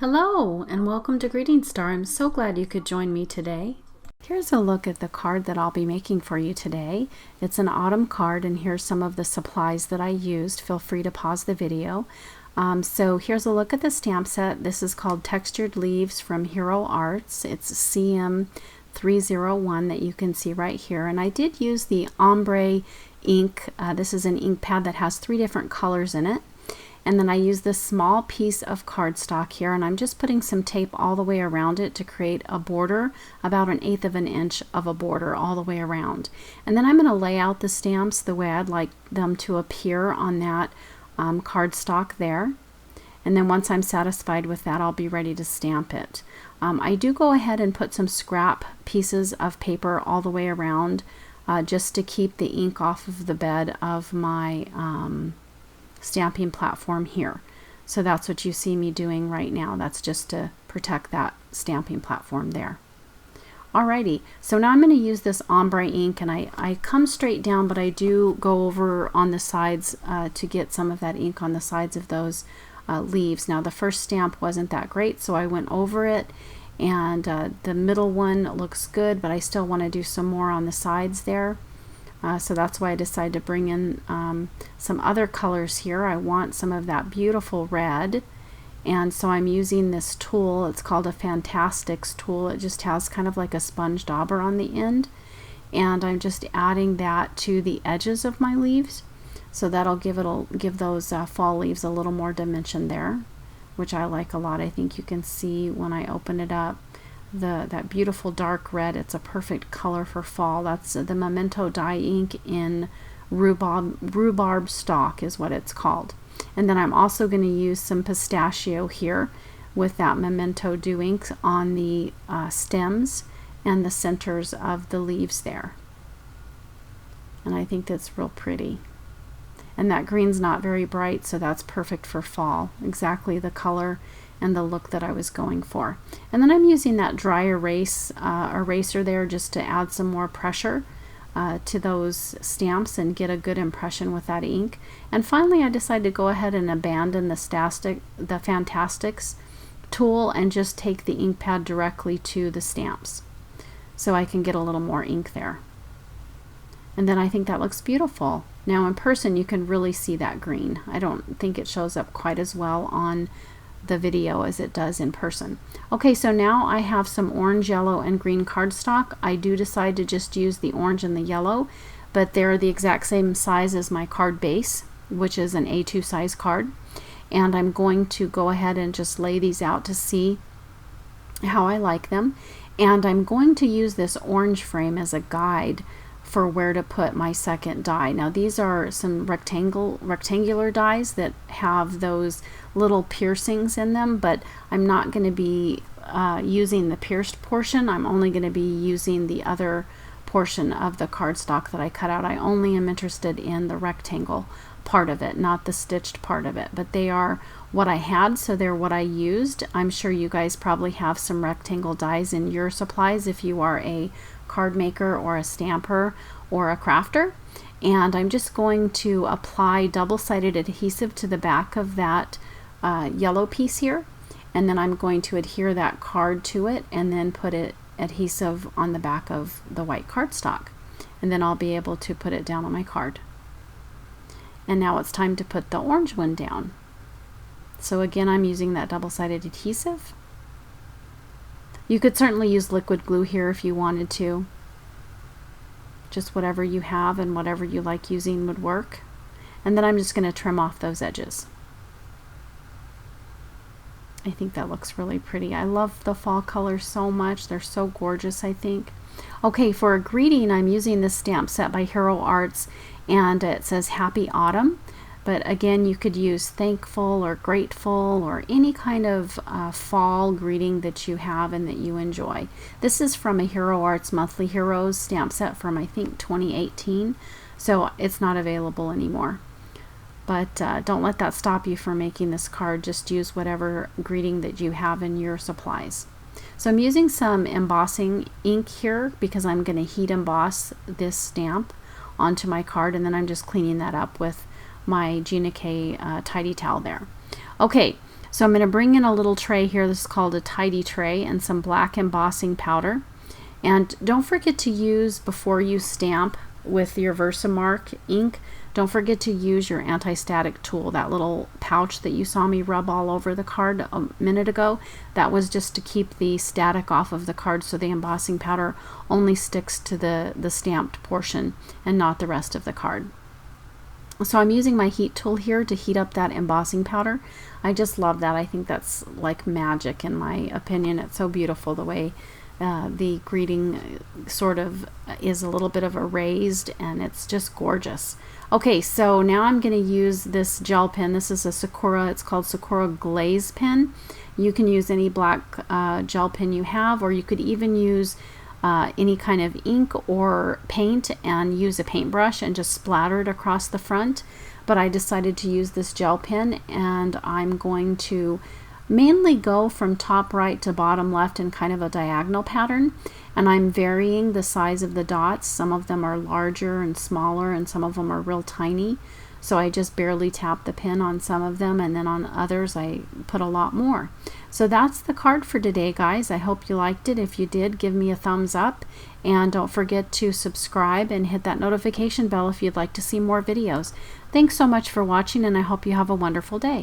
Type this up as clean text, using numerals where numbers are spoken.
Hello and welcome to Greetingstar. I'm so glad you could join me today. Here's a look at the card that I'll be making for you today. It's an autumn card and here's some of the supplies that I used. Feel free to pause the video. So here's a look at the stamp set. This is called Textured Leaves from Hero Arts. It's CM301 that you can see right here. And I did use the ombre ink. This is an ink pad that has 3 different colors in it. And then I use this small piece of cardstock here, and I'm just putting some tape all the way around it to create a border, about 1/8 of an inch of a border all the way around. And then I'm going to lay out the stamps the way I'd like them to appear on that cardstock there. And then once I'm satisfied with that, I'll be ready to stamp it. I do go ahead and put some scrap pieces of paper all the way around just to keep the ink off of the bed of my stamping platform here. So that's what you see me doing right now. That's just to protect that stamping platform there. Alrighty, so now I'm going to use this ombre ink, and I come straight down, but I do go over on the sides to get some of that ink on the sides of those leaves. Now the first stamp wasn't that great, so I went over it, and the middle one looks good, but I still want to do some more on the sides there. So that's why I decided to bring in some other colors here. I want some of that beautiful red, and so I'm using this tool. It's called a Fantastics tool. It just has kind of like a sponge dauber on the end, and I'm just adding that to the edges of my leaves. So that'll give those fall leaves a little more dimension there, which I like a lot. I think you can see when I open it up that beautiful dark red. It's a perfect color for fall. That's the Memento dye ink in rhubarb stock is what it's called. And then I'm also going to use some pistachio here with that Memento dew ink on the stems and the centers of the leaves there. And I think that's real pretty. And that green's not very bright, so that's perfect for fall. Exactly the color and the look that I was going for. And then I'm using that dry eraser there just to add some more pressure to those stamps and get a good impression with that ink. And finally I decided to go ahead and abandon the Fantastics tool and just take the ink pad directly to the stamps so I can get a little more ink there. And then I think that looks beautiful. Now in person you can really see that green. I don't think it shows up quite as well on the video as it does in person. Okay, so now I have some orange, yellow, and green cardstock. I do decide to just use the orange and the yellow, but they're the exact same size as my card base, which is an A2 size card. And I'm going to go ahead and just lay these out to see how I like them. And I'm going to use this orange frame as a guide for where to put my second die. Now these are some rectangular dies that have those little piercings in them, but I'm not going to be using the pierced portion. I'm only going to be using the other portion of the cardstock that I cut out. I only am interested in the rectangle part of it, not the stitched part of it, but they are what I had, so they're what I used. I'm sure you guys probably have some rectangle dies in your supplies if you are a card maker or a stamper or a crafter. And I'm just going to apply double-sided adhesive to the back of that yellow piece here, and then I'm going to adhere that card to it and then put adhesive on the back of the white cardstock, and then I'll be able to put it down on my card. And now it's time to put the orange one down. So again, I'm using that double-sided adhesive. You could certainly use liquid glue here if you wanted to. Just whatever you have and whatever you like using would work. And then I'm just going to trim off those edges. I think that looks really pretty. I love the fall colors so much. They're so gorgeous, I think. Okay, for a greeting, I'm using this stamp set by Hero Arts, and it says Happy Autumn. But again, you could use thankful or grateful or any kind of fall greeting that you have and that you enjoy. This is from a Hero Arts Monthly Heroes stamp set from I think 2018, so it's not available anymore. But don't let that stop you from making this card. Just use whatever greeting that you have in your supplies. So I'm using some embossing ink here because I'm going to heat emboss this stamp onto my card, and then I'm just cleaning that up with my Gina K tidy towel there. Okay, So I'm going to bring in a little tray here. This is called a tidy tray, and some black embossing powder. And don't forget to use, before you stamp with your Versamark ink, don't forget to use your anti-static tool. That little pouch that you saw me rub all over the card a minute ago, that was just to keep the static off of the card, so the embossing powder only sticks to the stamped portion and not the rest of the card. So I'm using my heat tool here to heat up that embossing powder. I just love that. I think that's like magic in my opinion. It's so beautiful the way the greeting sort of is a little bit of a raised, and it's just gorgeous. Okay, so now I'm going to use this gel pen. This is a Sakura, it's called Sakura Glaze pen. You can use any black gel pen you have, or you could even use any kind of ink or paint and use a paintbrush and just splatter it across the front. But I decided to use this gel pen, and I'm going to mainly go from top right to bottom left in kind of a diagonal pattern, and I'm varying the size of the dots. Some of them are larger and smaller, and some of them are real tiny, so I just barely tap the pen on some of them, and then on others I put a lot more. So that's the card for today, guys. I hope you liked it. If you did, give me a thumbs up, and don't forget to subscribe and hit that notification bell if you'd like to see more videos. Thanks so much for watching, and I hope you have a wonderful day.